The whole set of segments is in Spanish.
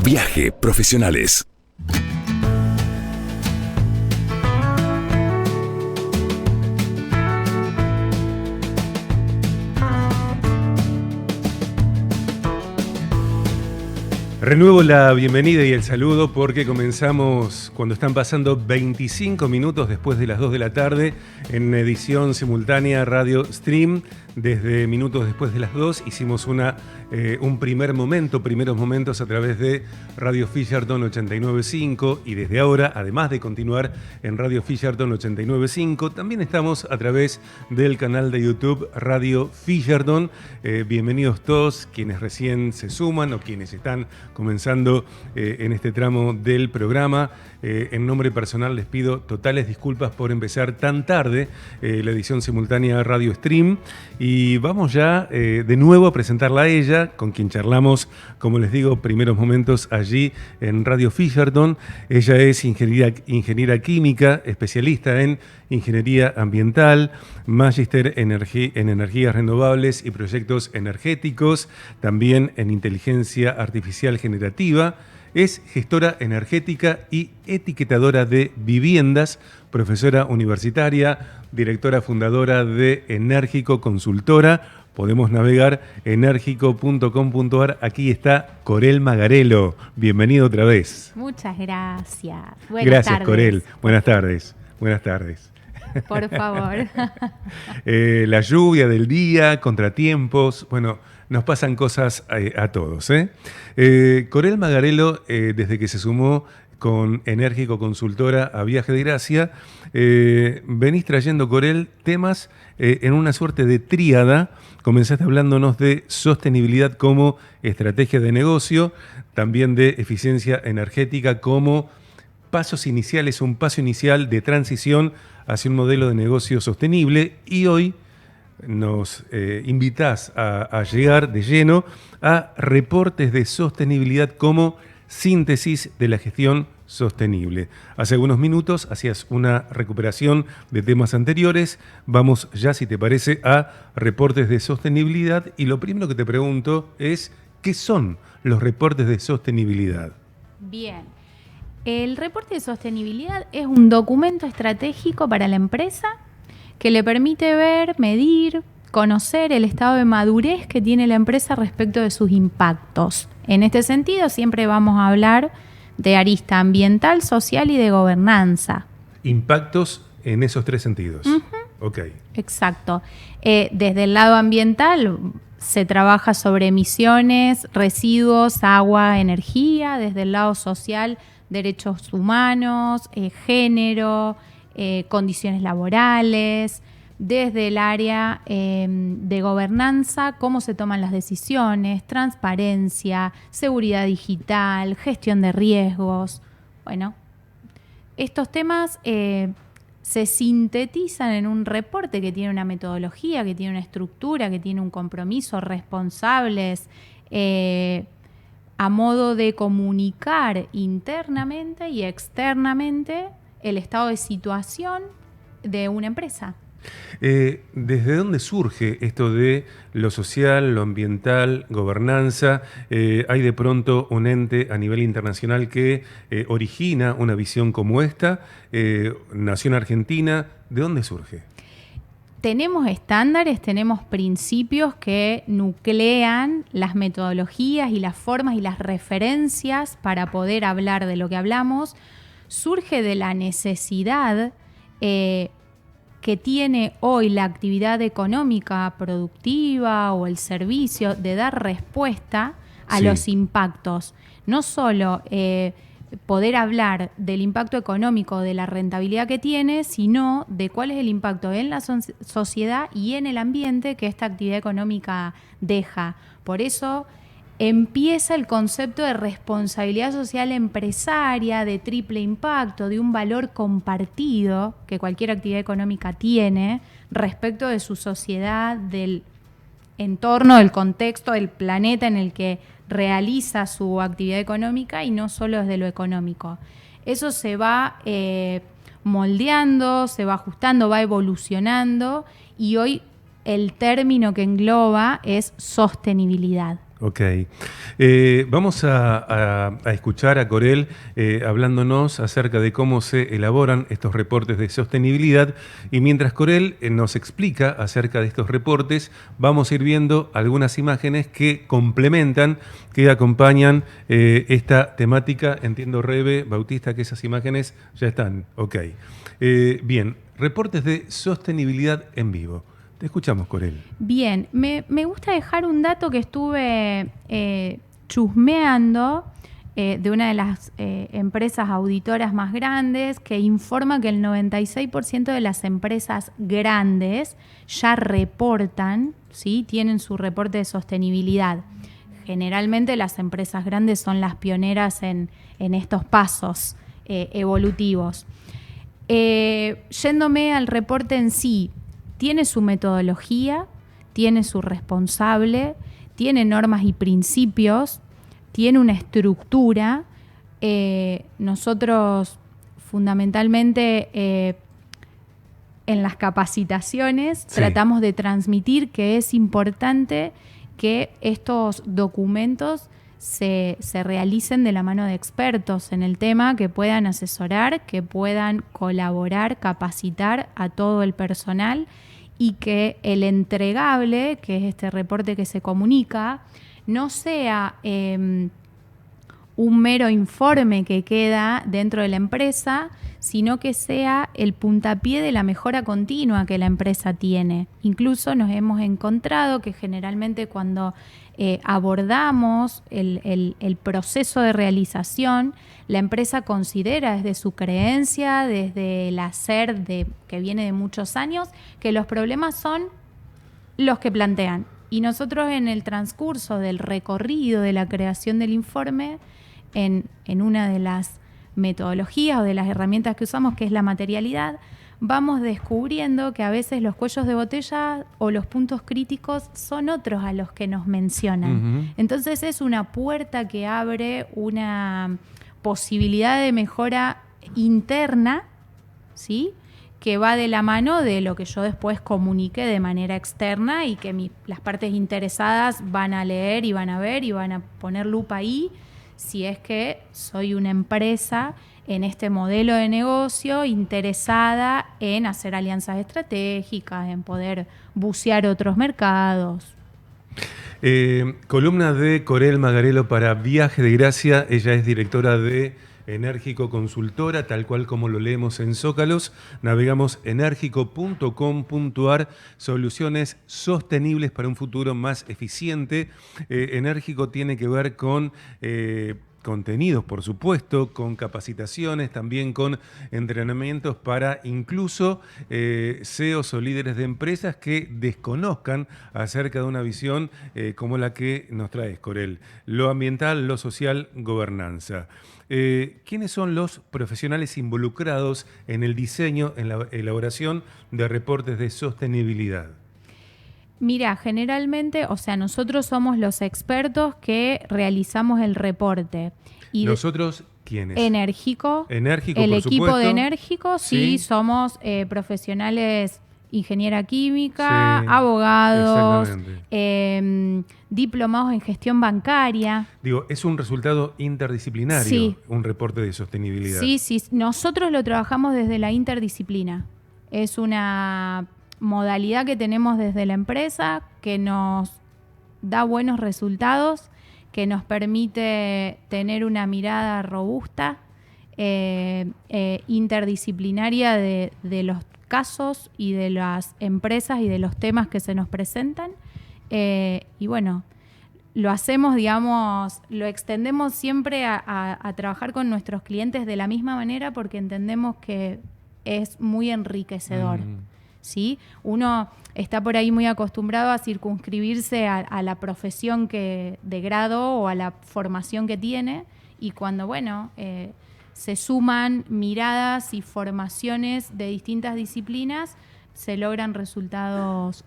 Viaje Profesionales. Renuevo la bienvenida y el saludo porque comenzamos cuando están pasando 25 minutos después de las 2 de la tarde en edición simultánea Radio Stream. Desde minutos después de las 2 hicimos primeros momentos a través de Radio Fisherton 89.5 y desde ahora, además de continuar en Radio Fisherton 89.5, también estamos a través del canal de YouTube Radio Fisherton. Bienvenidos todos quienes recién se suman o quienes están comenzando en este tramo del programa. En nombre personal les pido totales disculpas por empezar tan tarde la edición simultánea Radio Stream. Y vamos ya de nuevo a presentarla a ella, con quien charlamos, como les digo, primeros momentos allí en Radio Fisherton. Ella es ingeniera química, especialista en ingeniería ambiental, magíster en energías renovables y proyectos energéticos, también en inteligencia artificial generativa. Es gestora energética y etiquetadora de viviendas, profesora universitaria, directora fundadora de Enérgico Consultora. Podemos navegar enérgico.com.ar. Aquí está Corel Magarello. Bienvenido otra vez. Muchas gracias. Buenas tardes. Corel. Buenas tardes. Buenas tardes. Por favor. La lluvia del día, contratiempos, bueno, nos pasan cosas a todos. Corel Magarello, desde que se sumó con Enérgico Consultora a Viaje de Gracia, venís trayendo, Corel, temas en una suerte de tríada. Comenzaste hablándonos de sostenibilidad como estrategia de negocio, también de eficiencia energética como pasos iniciales, un paso inicial de transición hacia un modelo de negocio sostenible, y hoy nos invitás a llegar de lleno a reportes de sostenibilidad como síntesis de la gestión sostenible. Hace algunos minutos hacías una recuperación de temas anteriores. Vamos ya, si te parece, a reportes de sostenibilidad, y lo primero que te pregunto es, ¿qué son los reportes de sostenibilidad? Bien. El reporte de sostenibilidad es un documento estratégico para la empresa que le permite ver, medir, conocer el estado de madurez que tiene la empresa respecto de sus impactos. En este sentido, siempre vamos a hablar de arista ambiental, social y de gobernanza. Impactos en esos tres sentidos. Uh-huh. Ok. Exacto. Desde el lado ambiental se trabaja sobre emisiones, residuos, agua, energía. Desde el lado social, derechos humanos, género, condiciones laborales. Desde el área de gobernanza, cómo se toman las decisiones, transparencia, seguridad digital, gestión de riesgos. Bueno, estos temas se sintetizan en un reporte que tiene una metodología, que tiene una estructura, que tiene un compromiso, responsables, a modo de comunicar internamente y externamente el estado de situación de una empresa. ¿Desde dónde surge esto de lo social, lo ambiental, gobernanza? ¿Hay de pronto un ente a nivel internacional que origina una visión como esta? ¿Nació en Argentina? ¿De dónde surge? Tenemos estándares, tenemos principios que nuclean las metodologías y las formas y las referencias para poder hablar de lo que hablamos. Surge de la necesidad que tiene hoy la actividad económica productiva o el servicio de dar respuesta a los impactos. No solo poder hablar del impacto económico, de la rentabilidad que tiene, sino de cuál es el impacto en la sociedad y en el ambiente que esta actividad económica deja. Por eso empieza el concepto de responsabilidad social empresaria, de triple impacto, de un valor compartido que cualquier actividad económica tiene respecto de su sociedad, del entorno, del contexto, del planeta en el que realiza su actividad económica, y no solo desde lo económico. Eso se va moldeando, se va ajustando, va evolucionando, y hoy el término que engloba es sostenibilidad. Ok. Vamos a escuchar a Corel hablándonos acerca de cómo se elaboran estos reportes de sostenibilidad, y mientras Corel nos explica acerca de estos reportes, vamos a ir viendo algunas imágenes que complementan, que acompañan esta temática. Entiendo, Rebe Bautista, que esas imágenes ya están. Ok. Bien, reportes de sostenibilidad en vivo. Te escuchamos, Corel. Bien, me gusta dejar un dato que estuve chusmeando de una de las empresas auditoras más grandes, que informa que el 96% de las empresas grandes ya reportan, ¿sí? Tienen su reporte de sostenibilidad. Generalmente las empresas grandes son las pioneras en estos pasos evolutivos. Yéndome al reporte en sí, tiene su metodología, tiene su responsable, tiene normas y principios, tiene una estructura. Nosotros fundamentalmente en las capacitaciones tratamos de transmitir que es importante que estos documentos se realicen de la mano de expertos en el tema, que puedan asesorar, que puedan colaborar, capacitar a todo el personal, y que el entregable, que es este reporte que se comunica, no sea un mero informe que queda dentro de la empresa, sino que sea el puntapié de la mejora continua que la empresa tiene. Incluso nos hemos encontrado que generalmente cuando abordamos el proceso de realización, la empresa considera desde su creencia, desde el hacer que viene de muchos años, que los problemas son los que plantean. Y nosotros en el transcurso del recorrido de la creación del informe, en una de las metodologías o de las herramientas que usamos, que es la materialidad, vamos descubriendo que a veces los cuellos de botella o los puntos críticos son otros a los que nos mencionan. Uh-huh. Entonces es una puerta que abre una posibilidad de mejora interna, ¿sí?, que va de la mano de lo que yo después comunique de manera externa, y que las partes interesadas van a leer y van a ver y van a poner lupa ahí, si es que soy una empresa en este modelo de negocio interesada en hacer alianzas estratégicas, en poder bucear otros mercados. Columna de Corel Magarelo para Viaje de Gracia. Ella es directora de Enérgico Consultora, tal cual como lo leemos en Zócalos. Navegamos enérgico.com.ar, soluciones sostenibles para un futuro más eficiente. Enérgico tiene que ver con contenidos, por supuesto, con capacitaciones, también con entrenamientos para incluso CEOs o líderes de empresas que desconozcan acerca de una visión como la que nos trae Corel: lo ambiental, lo social, gobernanza. ¿Quiénes son los profesionales involucrados en el diseño, en la elaboración de reportes de sostenibilidad? Mira, generalmente, nosotros somos los expertos que realizamos el reporte. Y ¿nosotros quiénes? Enérgico. Enérgico, el por equipo supuesto. De Enérgico, sí, somos profesionales, ingeniera química, abogados, diplomados en gestión bancaria. Digo, es un resultado interdisciplinario, un reporte de sostenibilidad. Sí, nosotros lo trabajamos desde la interdisciplina. Es una modalidad que tenemos desde la empresa, que nos da buenos resultados, que nos permite tener una mirada robusta, interdisciplinaria de los casos y de las empresas y de los temas que se nos presentan. Y bueno, lo hacemos, lo extendemos siempre a trabajar con nuestros clientes de la misma manera, porque entendemos que es muy enriquecedor. ¿Sí? Uno está por ahí muy acostumbrado a circunscribirse a la profesión de grado o a la formación que tiene, y cuando se suman miradas y formaciones de distintas disciplinas, se logran resultados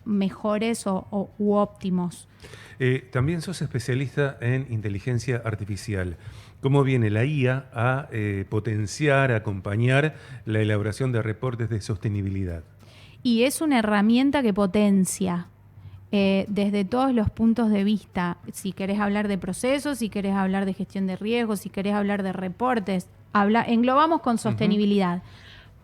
mejores u óptimos. También sos especialista en inteligencia artificial. ¿Cómo viene la IA a potenciar, a acompañar la elaboración de reportes de sostenibilidad? Y es una herramienta que potencia. desde todos los puntos de vista. Si querés hablar de procesos, si querés hablar de gestión de riesgos, si querés hablar de reportes, englobamos con sostenibilidad.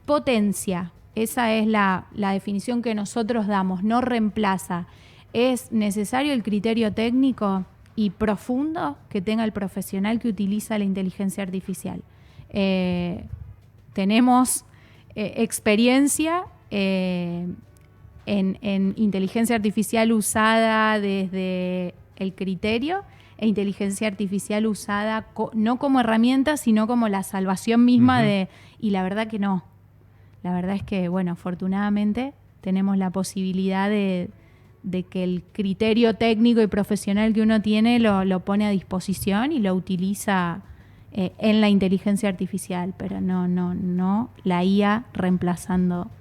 Potencia, esa es la definición que nosotros damos, no reemplaza. Es necesario el criterio técnico y profundo que tenga el profesional que utiliza la inteligencia artificial. Tenemos experiencia en inteligencia artificial usada desde el criterio e inteligencia artificial usada no como herramienta, sino como la salvación misma y la verdad que no. La verdad es que, bueno, afortunadamente tenemos la posibilidad de que el criterio técnico y profesional que uno tiene lo pone a disposición y lo utiliza en la inteligencia artificial, pero no la IA reemplazando.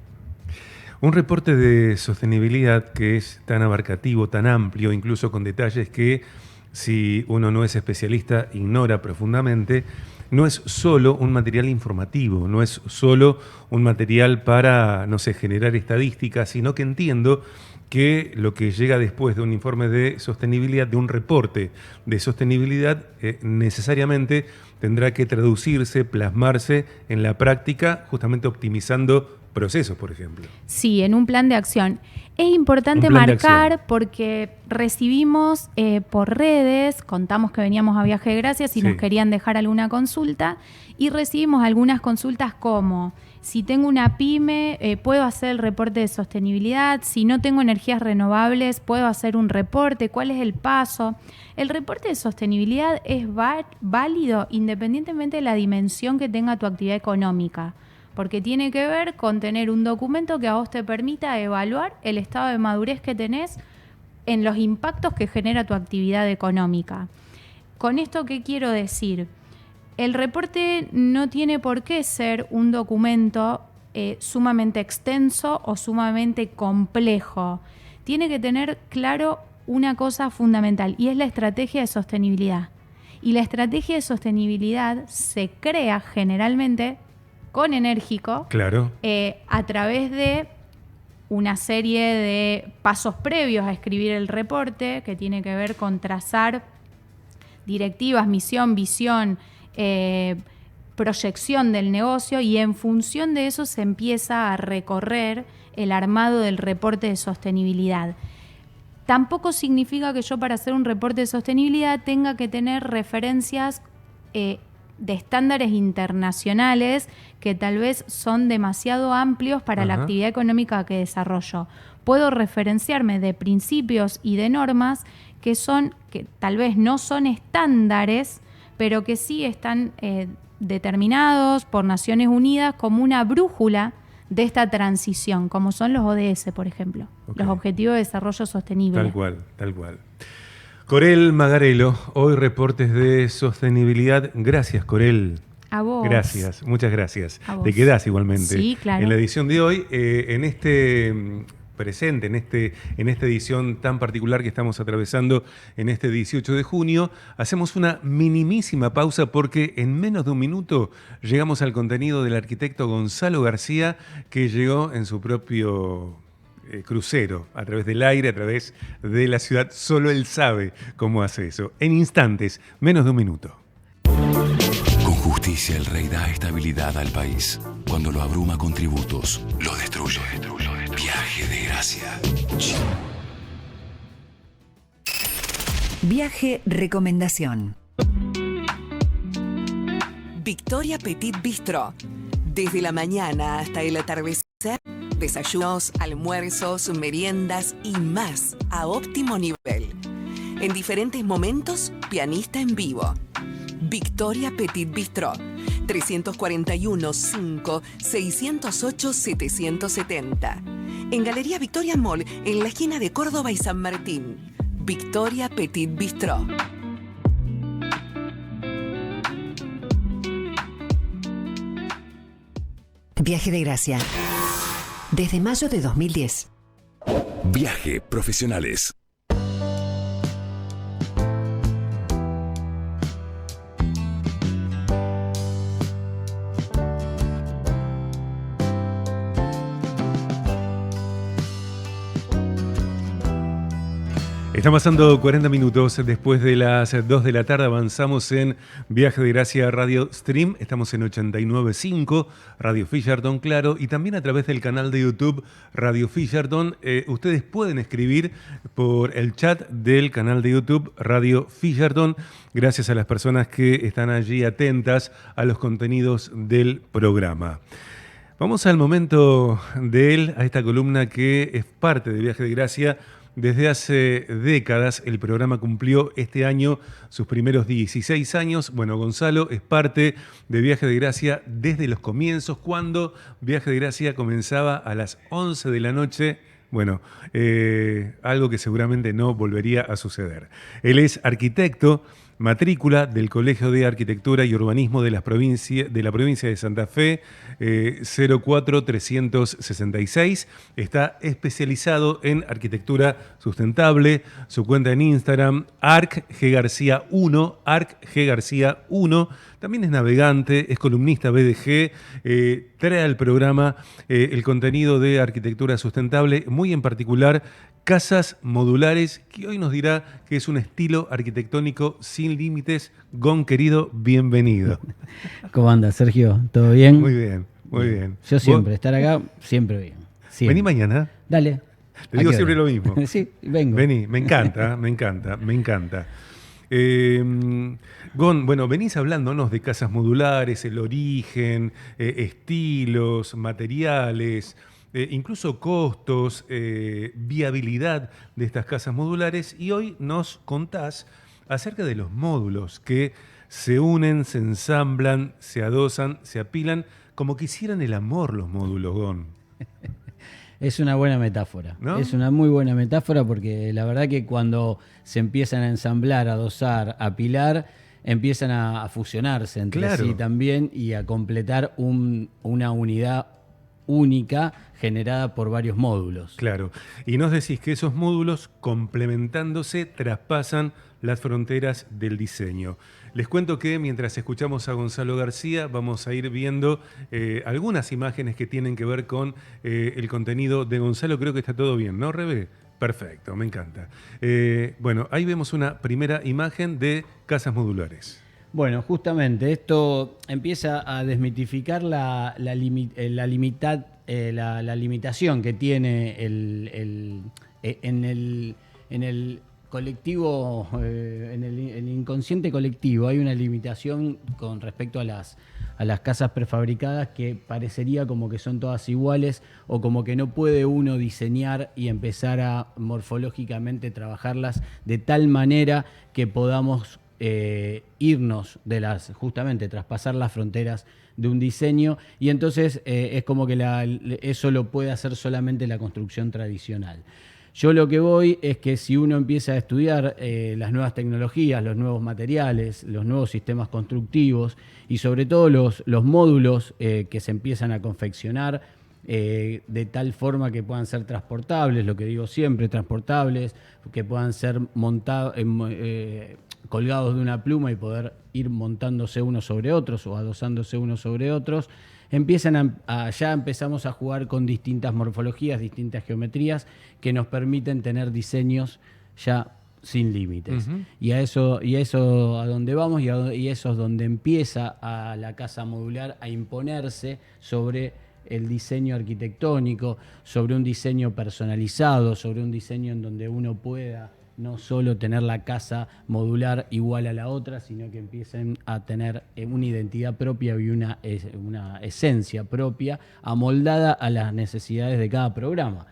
Un reporte de sostenibilidad que es tan abarcativo, tan amplio, incluso con detalles que si uno no es especialista ignora profundamente, no es solo un material informativo, no es solo un material para, no sé, generar estadísticas, sino que entiendo que lo que llega después de un informe de sostenibilidad, de un reporte de sostenibilidad, necesariamente tendrá que traducirse, plasmarse en la práctica, justamente optimizando procesos, por ejemplo. Sí, en un plan de acción. Es importante marcar porque recibimos por redes, contamos que veníamos a Viaje de Gracia si nos querían dejar alguna consulta, y recibimos algunas consultas como: si tengo una pyme, ¿puedo hacer el reporte de sostenibilidad? Si no tengo energías renovables, ¿puedo hacer un reporte? ¿Cuál es el paso? El reporte de sostenibilidad es válido independientemente de la dimensión que tenga tu actividad económica, porque tiene que ver con tener un documento que a vos te permita evaluar el estado de madurez que tenés en los impactos que genera tu actividad económica. ¿Con esto qué quiero decir? El reporte no tiene por qué ser un documento sumamente extenso o sumamente complejo. Tiene que tener claro una cosa fundamental, y es la estrategia de sostenibilidad. Y la estrategia de sostenibilidad se crea generalmente con Enérgico, claro, a través de una serie de pasos previos a escribir el reporte, que tiene que ver con trazar directivas, misión, visión, proyección del negocio, y en función de eso se empieza a recorrer el armado del reporte de sostenibilidad. Tampoco significa que yo, para hacer un reporte de sostenibilidad, tenga que tener referencias de estándares internacionales que tal vez son demasiado amplios para la actividad económica que desarrollo. Puedo referenciarme de principios y de normas que tal vez no son estándares, pero que sí están determinados por Naciones Unidas como una brújula de esta transición, como son los ODS, por ejemplo, los Objetivos de Desarrollo Sostenible. Tal cual, tal cual. Corel Magarello, hoy reportes de sostenibilidad. Gracias, Corel. A vos. Gracias, muchas gracias. A vos. Te quedás igualmente. Sí, claro. En la edición de hoy, en este presente, en esta edición tan particular que estamos atravesando en este 18 de junio, hacemos una minimísima pausa porque en menos de un minuto llegamos al contenido del arquitecto Gonzalo García, que llegó en su propio crucero, a través del aire, a través de la ciudad. Solo él sabe cómo hace eso. En instantes, menos de un minuto. Con justicia el rey da estabilidad al país. Cuando lo abruma con tributos, lo destruye. Viaje de Gracia. Viaje recomendación. Victoria Petit Bistro. Desde la mañana hasta el atardecer, desayunos, almuerzos, meriendas y más a óptimo nivel. En diferentes momentos, pianista en vivo. Victoria Petit Bistro. 341 5 608 770. En Galería Victoria Mall, en la esquina de Córdoba y San Martín. Victoria Petit Bistro. Viaje de Gracia. Desde mayo de 2010. Viaje Profesionales. Están pasando 40 minutos después de las 2 de la tarde. Avanzamos en Viaje de Gracia Radio Stream. Estamos en 89.5 Radio Fisherton, claro. Y también a través del canal de YouTube Radio Fisherton. Ustedes pueden escribir por el chat del canal de YouTube Radio Fisherton. Gracias a las personas que están allí atentas a los contenidos del programa. Vamos al momento de él, a esta columna que es parte de Viaje de Gracia. Desde hace décadas el programa cumplió este año sus primeros 16 años. Bueno, Gonzalo es parte de Viaje de Gracia desde los comienzos, cuando Viaje de Gracia comenzaba a las 11 de la noche. Bueno, algo que seguramente no volvería a suceder. Él es arquitecto, matrícula del Colegio de Arquitectura y Urbanismo de la provincia de Santa Fe, 04366. Está especializado en arquitectura sustentable. Su cuenta en Instagram, arcggarcia1, arcggarcia1. También es navegante, es columnista BDG, trae al programa el contenido de arquitectura sustentable, muy en particular casas modulares, que hoy nos dirá que es un estilo arquitectónico sin límites. Gon, querido, bienvenido. ¿Cómo anda, Sergio? ¿Todo bien? Muy bien, muy bien. Yo siempre, estar acá, siempre bien. Siempre. Vení mañana. Dale. Te digo siempre lo mismo. Sí, vengo. Vení, me encanta, me encanta, me encanta. Gon, bueno, venís hablándonos de casas modulares, el origen, estilos, materiales, incluso costos, viabilidad de estas casas modulares, y hoy nos contás acerca de los módulos que se unen, se ensamblan, se adosan, se apilan, como que hicieran el amor los módulos, Gon. Es una buena metáfora, ¿no? Es una muy buena metáfora, porque la verdad que cuando se empiezan a ensamblar, a adosar, a apilar, empiezan a fusionarse entre sí también y a completar una unidad única generada por varios módulos. Claro, y nos decís que esos módulos, complementándose, traspasan las fronteras del diseño. Les cuento que mientras escuchamos a Gonzalo García vamos a ir viendo algunas imágenes que tienen que ver con el contenido de Gonzalo. Creo que está todo bien, ¿no, Rebe? Perfecto, me encanta. Bueno, ahí vemos una primera imagen de casas modulares. Bueno, justamente esto empieza a desmitificar la limitación que tiene en el colectivo, en el inconsciente colectivo. Hay una limitación con respecto a las casas prefabricadas, que parecería como que son todas iguales, o como que no puede uno diseñar y empezar a morfológicamente trabajarlas de tal manera que podamos irnos justamente traspasar las fronteras de un diseño, y entonces es como que eso lo puede hacer solamente la construcción tradicional. Yo lo que voy es que si uno empieza a estudiar las nuevas tecnologías, los nuevos materiales, los nuevos sistemas constructivos, y sobre todo los módulos que se empiezan a confeccionar de tal forma que puedan ser transportables, lo que digo siempre, transportables, que puedan ser montados, colgados de una pluma y poder ir montándose unos sobre otros o adosándose unos sobre otros, ya empezamos a jugar con distintas morfologías, distintas geometrías que nos permiten tener diseños ya sin límites. Uh-huh. Y a eso a donde vamos, y eso es donde empieza a la casa modular a imponerse sobre el diseño arquitectónico, sobre un diseño personalizado, sobre un diseño en donde uno pueda no solo tener la casa modular igual a la otra, sino que empiecen a tener una identidad propia y una esencia propia, amoldada a las necesidades de cada programa.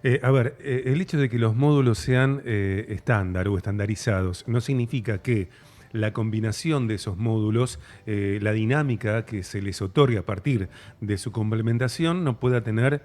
El hecho de que los módulos sean estándar o estandarizados no significa que la combinación de esos módulos, la dinámica que se les otorga a partir de su complementación, no pueda tener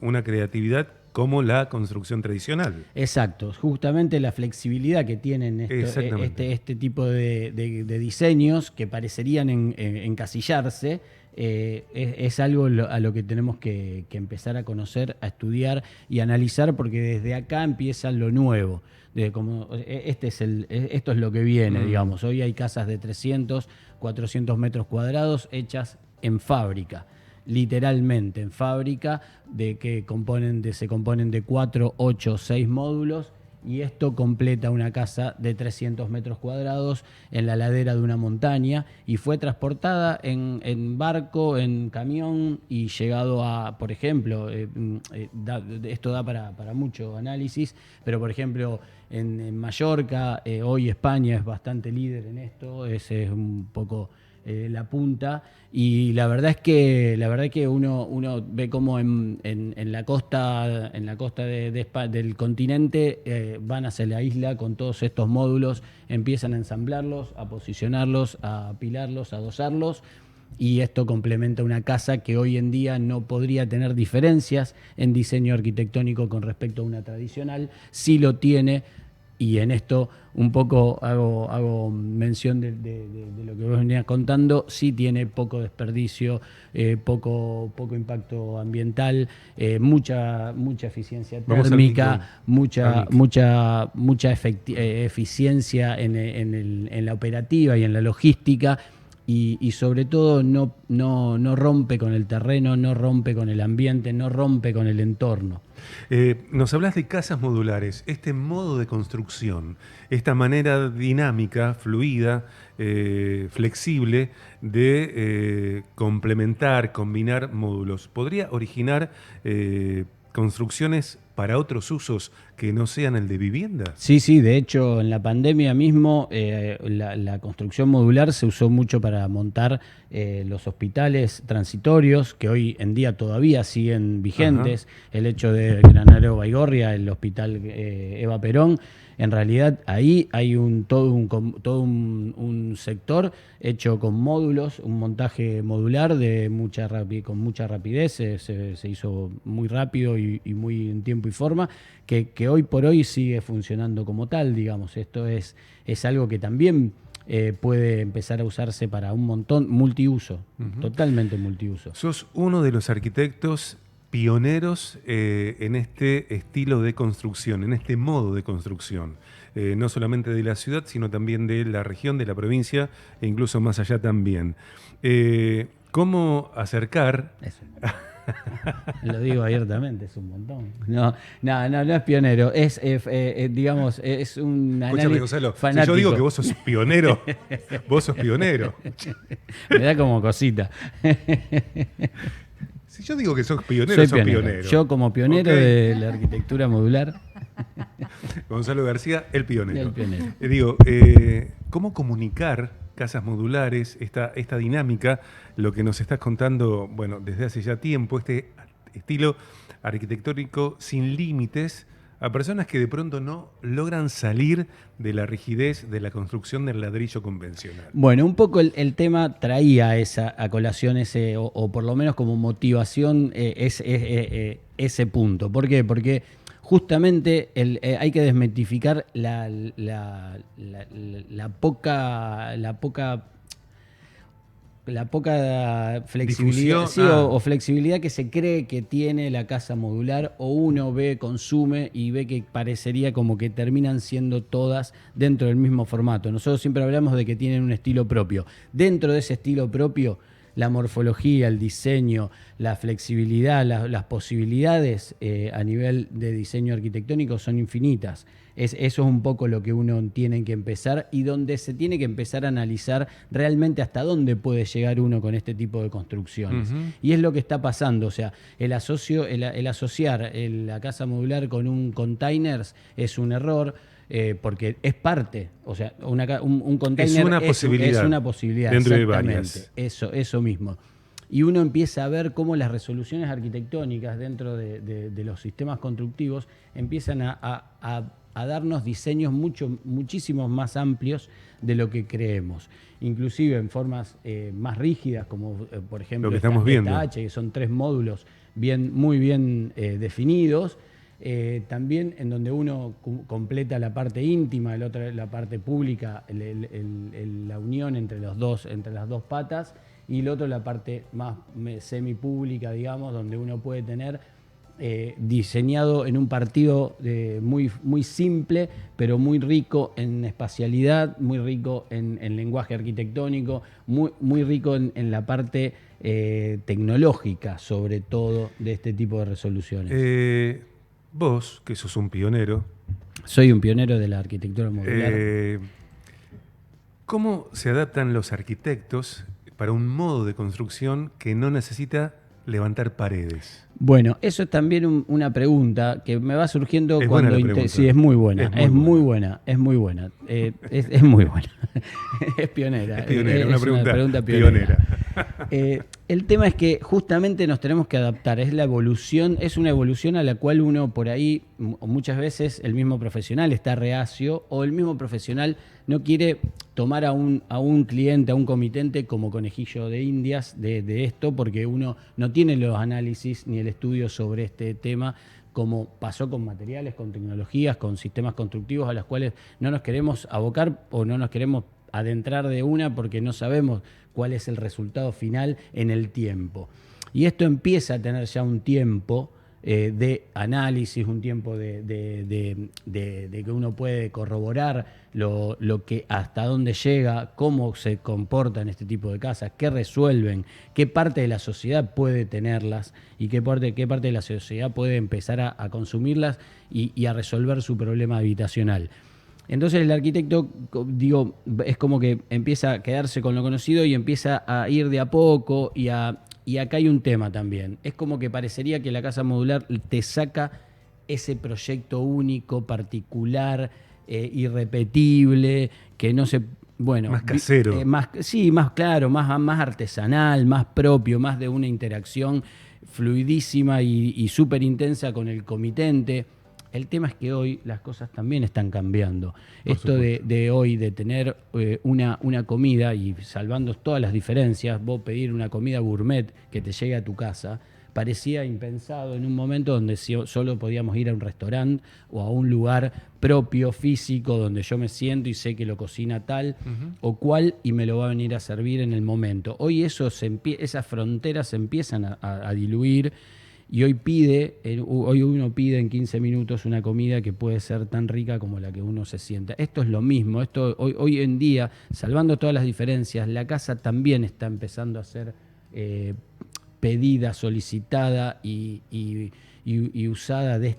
una creatividad como la construcción tradicional. Exacto, justamente la flexibilidad que tienen este tipo de diseños, que parecerían encasillarse, es algo a lo que tenemos que empezar a conocer, a estudiar y analizar, porque desde acá empieza lo nuevo. Esto es lo que viene, digamos. Hoy hay casas de 300, 400 metros cuadrados hechas en fábrica. Literalmente en fábrica, se componen de 4, 8, 6 módulos, y esto completa una casa de 300 metros cuadrados en la ladera de una montaña y fue transportada en barco, en camión y llegado a, por ejemplo, esto da para mucho análisis, pero por ejemplo en Mallorca, hoy España es bastante líder en esto, ese es un poco la punta, y la verdad es que uno ve como en la costa del continente van hacia la isla con todos estos módulos, empiezan a ensamblarlos, a posicionarlos, a apilarlos, a dosarlos, y esto complementa una casa que hoy en día no podría tener diferencias en diseño arquitectónico con respecto a una tradicional, sí lo tiene. Y en esto un poco hago mención de lo que vos venías contando, sí tiene poco desperdicio, poco impacto ambiental, mucha eficiencia térmica, mucha eficiencia en la operativa y en la logística. Y sobre todo no rompe con el terreno, no rompe con el ambiente, no rompe con el entorno. Nos hablas de casas modulares, este modo de construcción, esta manera dinámica, fluida, flexible de complementar, combinar módulos. ¿Podría originar construcciones para otros usos que no sean el de vivienda? Sí, de hecho en la pandemia mismo la construcción modular se usó mucho para montar los hospitales transitorios, que hoy en día todavía siguen vigentes. Ajá. El hecho de Granadero Baigorria, el hospital Eva Perón, en realidad ahí hay todo un sector hecho con módulos, un montaje modular con mucha rapidez, se hizo muy rápido y muy en tiempo y forma, que hoy por hoy sigue funcionando como tal, digamos. Esto es algo que también puede empezar a usarse para un montón, multiuso, totalmente multiuso. Sos uno de los arquitectos pioneros en este estilo de construcción, en este modo de construcción, no solamente de la ciudad, sino también de la región, de la provincia e incluso más allá también. ¿Cómo acercar? Eso. Lo digo abiertamente, es un montón. No es pionero, digamos, es un análisis Gonzalo, fanático. Si yo digo que vos sos pionero, vos sos pionero. Me da como cosita. Si yo digo que sos pionero, sos pionero. Yo como pionero de la arquitectura modular. Gonzalo García, el pionero. El pionero. Digo, ¿cómo comunicar casas modulares, esta dinámica, lo que nos estás contando, bueno, desde hace ya tiempo, este estilo arquitectónico sin límites, a personas que de pronto no logran salir de la rigidez de la construcción del ladrillo convencional? Bueno, un poco el tema traía a colación o por lo menos como motivación ese punto. ¿Por qué? Porque justamente hay que desmitificar la poca flexibilidad, o flexibilidad que se cree que tiene la casa modular, o uno consume y ve que parecería como que terminan siendo todas dentro del mismo formato. Nosotros siempre hablamos de que tienen un estilo propio. Dentro de ese estilo propio, la morfología, el diseño, la flexibilidad, las posibilidades a nivel de diseño arquitectónico son infinitas. Eso es un poco lo que uno tiene que empezar y donde se tiene que empezar a analizar realmente hasta dónde puede llegar uno con este tipo de construcciones. Y es lo que está pasando, o sea, el asociar la casa modular con un containers es un error. Porque es parte, o sea, un container es una posibilidad dentro de varias. Eso mismo. Y uno empieza a ver cómo las resoluciones arquitectónicas dentro de los sistemas constructivos empiezan a darnos diseños muchísimos más amplios de lo que creemos. Inclusive en formas más rígidas, como por ejemplo lo que estamos viendo, H, que son 3 módulos muy bien definidos. También en donde uno completa la parte íntima, la parte pública, la unión entre las dos patas, y el otro la parte más semipública, digamos, donde uno puede tener diseñado en un partido muy simple, pero muy rico en espacialidad, muy rico en lenguaje arquitectónico, muy rico en la parte tecnológica, sobre todo, de este tipo de resoluciones. Vos, que sos un pionero, Soy un pionero de la arquitectura modular. ¿Cómo se adaptan los arquitectos para un modo de construcción que no necesita levantar paredes? Bueno, eso es también una pregunta que me va surgiendo Es cuando... buena la pregunta. Sí, es muy buena, Es muy buena. Es muy buena. Es muy buena. Es pionera. Es pionera, Es una pregunta pionera. El tema es que justamente nos tenemos que adaptar. Es la evolución, es una evolución a la cual uno por ahí, muchas veces el mismo profesional está reacio o el mismo profesional no quiere tomar a un cliente, a un comitente como conejillo de indias de esto, porque uno no tiene los análisis ni el estudio sobre este tema, como pasó con materiales, con tecnologías, con sistemas constructivos a los cuales no nos queremos abocar o no nos queremos adentrar de una porque no sabemos cuál es el resultado final en el tiempo. Y esto empieza a tener ya un tiempo de análisis, un tiempo de que uno puede corroborar lo que hasta dónde llega, cómo se comportan este tipo de casas, qué resuelven, qué parte de la sociedad puede tenerlas y qué parte de la sociedad puede empezar a consumirlas y a resolver su problema habitacional. Entonces el arquitecto, digo, es como que empieza a quedarse con lo conocido y empieza a ir de a poco y acá hay un tema también. Es como que parecería que la casa modular te saca ese proyecto único, particular, irrepetible, que no se... Bueno, más casero. Más claro, más artesanal, más propio, más de una interacción fluidísima y súper intensa con el comitente. El tema es que hoy las cosas también están cambiando. Esto de hoy, de tener una comida, y salvando todas las diferencias, vos pedir una comida gourmet que te llegue a tu casa, parecía impensado en un momento donde solo podíamos ir a un restaurante o a un lugar propio, físico, donde yo me siento y sé que lo cocina tal o cual y me lo va a venir a servir en el momento. Hoy esas fronteras se empiezan a diluir. Y hoy uno pide en 15 minutos una comida que puede ser tan rica como la que uno se sienta. Esto es lo mismo. Hoy en día, salvando todas las diferencias, la casa también está empezando a ser pedida, solicitada y usada de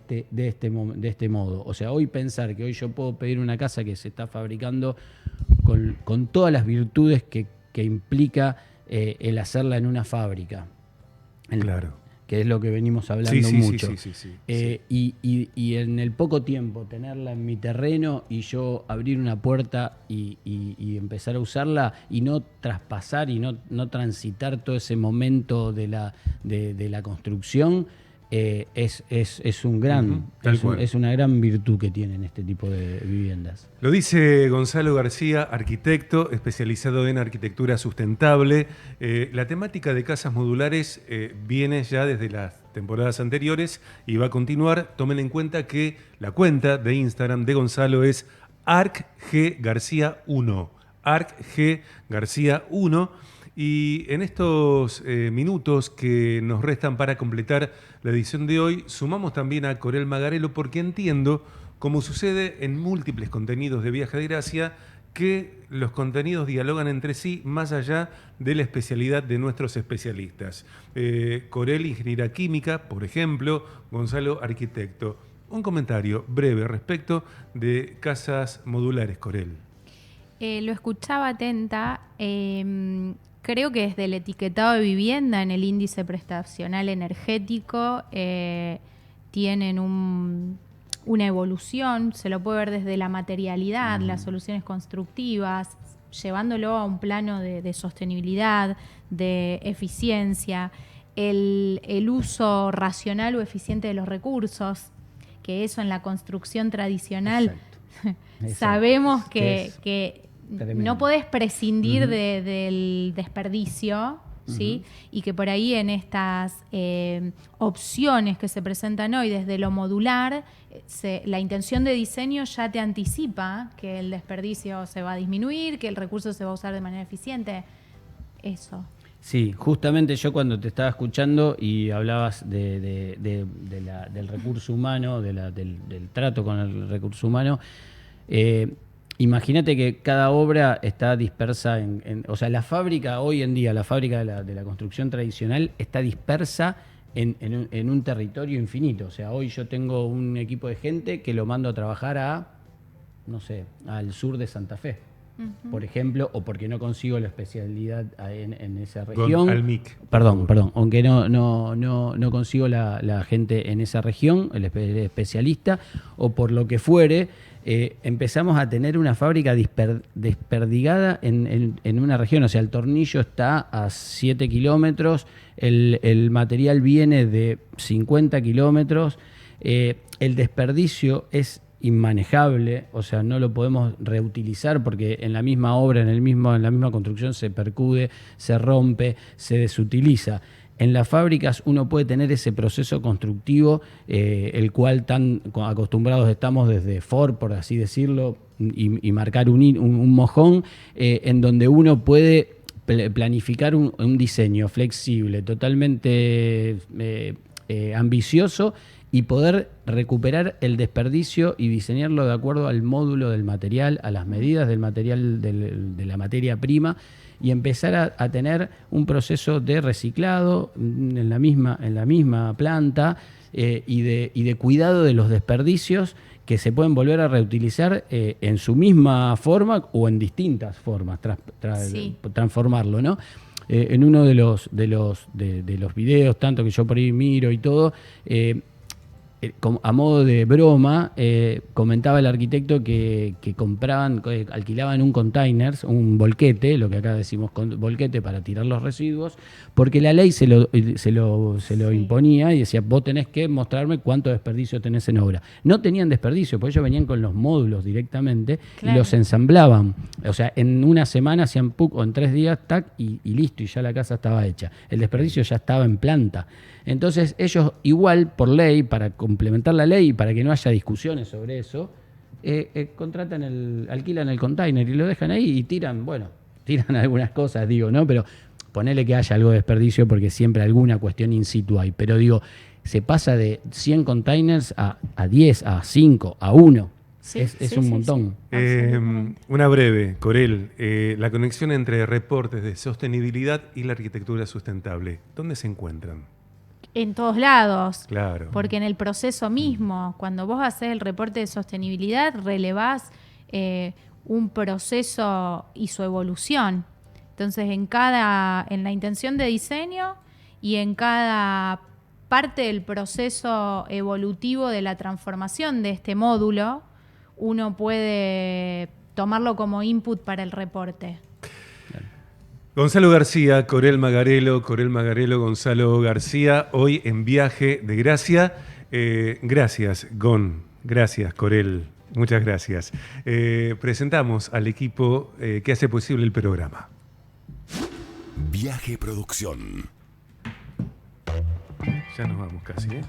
este modo. O sea, hoy pensar que hoy yo puedo pedir una casa que se está fabricando con todas las virtudes que implica el hacerla en una fábrica. Claro. Que es lo que venimos hablando mucho. Sí. Y en el poco tiempo tenerla en mi terreno y yo abrir una puerta y empezar a usarla y no traspasar y no transitar todo ese momento de la construcción, es una gran virtud que tienen este tipo de viviendas. Lo dice Gonzalo García, arquitecto especializado en arquitectura sustentable. La temática de casas modulares viene ya desde las temporadas anteriores y va a continuar. Tomen en cuenta que la cuenta de Instagram de Gonzalo es arcggarcia1. arcggarcia1. Y en estos minutos que nos restan para completar la edición de hoy, sumamos también a Corel Magarello porque entiendo, como sucede en múltiples contenidos de Viaje de Gracia, que los contenidos dialogan entre sí más allá de la especialidad de nuestros especialistas. Corel, ingeniera química, por ejemplo, Gonzalo, arquitecto. Un comentario breve respecto de casas modulares, Corel. Lo escuchaba atenta. Creo que desde el etiquetado de vivienda en el índice prestacional energético tienen una evolución, se lo puede ver desde la materialidad, las soluciones constructivas, llevándolo a un plano de sostenibilidad, de eficiencia, el uso racional o eficiente de los recursos, que eso en la construcción tradicional sabemos que no podés prescindir del desperdicio, ¿sí? Y que por ahí en estas opciones que se presentan hoy desde lo modular, la intención de diseño ya te anticipa que el desperdicio se va a disminuir, que el recurso se va a usar de manera eficiente. Eso. Sí, justamente yo cuando te estaba escuchando y hablabas del recurso humano, del trato con el recurso humano, imagínate que cada obra está dispersa o sea, la fábrica hoy en día, la fábrica de la construcción tradicional está dispersa en un territorio infinito. O sea, hoy yo tengo un equipo de gente que lo mando a trabajar al sur de Santa Fe, por ejemplo, o porque no consigo la especialidad en esa región. Al MIC. Perdón, aunque no consigo la gente en esa región, el especialista, o por lo que fuere, empezamos a tener una fábrica desperdigada en una región. O sea, el tornillo está a 7 kilómetros, el material viene de 50 kilómetros, el desperdicio es inmanejable, o sea, no lo podemos reutilizar porque en la misma obra, en la misma construcción se percude, se rompe, se desutiliza. En las fábricas uno puede tener ese proceso constructivo, el cual tan acostumbrados estamos desde Ford, por así decirlo, y marcar un mojón, en donde uno puede planificar un diseño flexible, totalmente ambicioso, y poder recuperar el desperdicio y diseñarlo de acuerdo al módulo del material, a las medidas del material, de la materia prima, y empezar a tener un proceso de reciclado en la misma planta, y de cuidado de los desperdicios que se pueden volver a reutilizar en su misma forma o en distintas formas, transformarlo, ¿no? En uno de los videos, tanto que yo por ahí miro y todo, a modo de broma, comentaba el arquitecto que alquilaban un container, un volquete, lo que acá decimos volquete, para tirar los residuos, porque la ley se lo imponía y decía, vos tenés que mostrarme cuánto desperdicio tenés en obra. No tenían desperdicio, porque ellos venían con los módulos directamente, claro, y los ensamblaban. O sea, en una semana hacían o en 3 días, tac, y listo, y ya la casa estaba hecha. El desperdicio ya estaba en planta. Entonces ellos igual, por ley, para complementar la ley y para que no haya discusiones sobre eso, alquilan el container y lo dejan ahí y tiran algunas cosas, digo, ¿no? Pero ponele que haya algo de desperdicio porque siempre alguna cuestión in situ hay. Pero digo, se pasa de 100 containers a 10, a 5, a 1. Sí, es un montón. Una breve, Corel, la conexión entre reportes de sostenibilidad y la arquitectura sustentable, ¿dónde se encuentran? En todos lados. Claro. Porque en el proceso mismo, cuando vos haces el reporte de sostenibilidad, relevás un proceso y su evolución. Entonces, en la intención de diseño y en cada parte del proceso evolutivo de la transformación de este módulo, uno puede tomarlo como input para el reporte. Gonzalo García, Corel Magarelo, Gonzalo García, hoy en Viaje de Gracia. Gracias, Gon. Gracias, Corel. Muchas gracias. Presentamos al equipo que hace posible el programa. Viaje Producción. Ya nos vamos casi, ¿eh?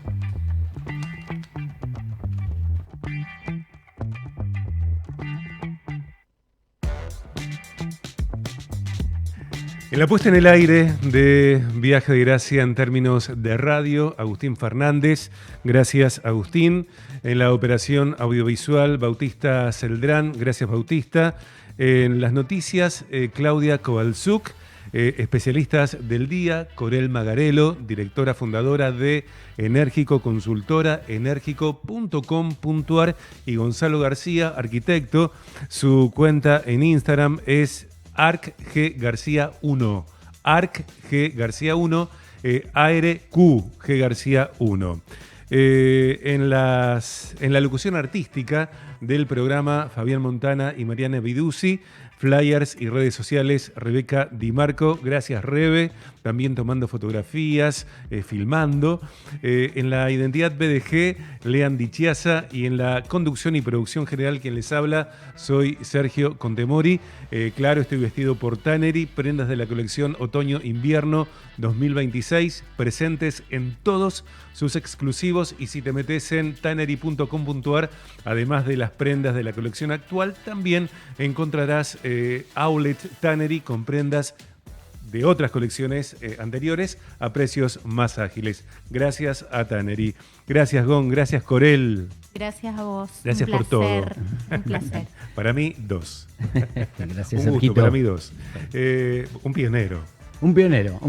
En la puesta en el aire de Viaje de Gracia en términos de radio, Agustín Fernández. Gracias, Agustín. En la operación audiovisual, Bautista Celdrán. Gracias, Bautista. En las noticias, Claudia Kowalczuk. Especialistas del día, Corel Magarelo, directora fundadora de Enérgico Consultora, enérgico.com.ar, y Gonzalo García, arquitecto. Su cuenta en Instagram es ArcGGarcía1, ArcGGarcía1, ARQGarcía1. En la locución artística del programa, Fabián Montana y Mariana Viduzzi. Flyers y redes sociales, Rebeca Di Marco. Gracias, Rebe. También tomando fotografías, filmando. En la identidad BDG, Lean Dichiasa. Y en la conducción y producción general, quien les habla, soy Sergio Contemori. Claro, estoy vestido por Tannery. Prendas de la colección Otoño-Invierno 2026, presentes en todos sus exclusivos. Y si te metes en tannery.com.ar, además de las prendas de la colección actual, también encontrarás Outlet Tannery con prendas de otras colecciones anteriores a precios más ágiles. Gracias a Tannery. Gracias, Gon. Gracias, Corel. Gracias a vos. Gracias por todo. Un placer. Para mí, 2. Gracias, un gusto, Sergito. para mí 2. Un pionero. Un pionero.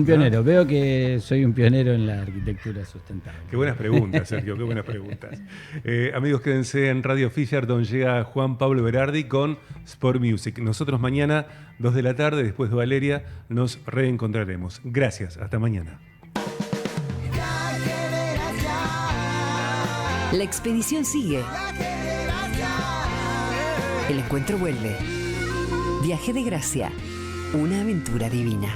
Veo que soy un pionero en la arquitectura sustentable. Qué buenas preguntas, Sergio, qué buenas preguntas. Amigos, quédense en Radio Fisher, donde llega Juan Pablo Berardi con Sport Music. Nosotros mañana, 2 de la tarde, después de Valeria, nos reencontraremos. Gracias, hasta mañana. La expedición sigue. El encuentro vuelve. Viaje de Gracia, una aventura divina.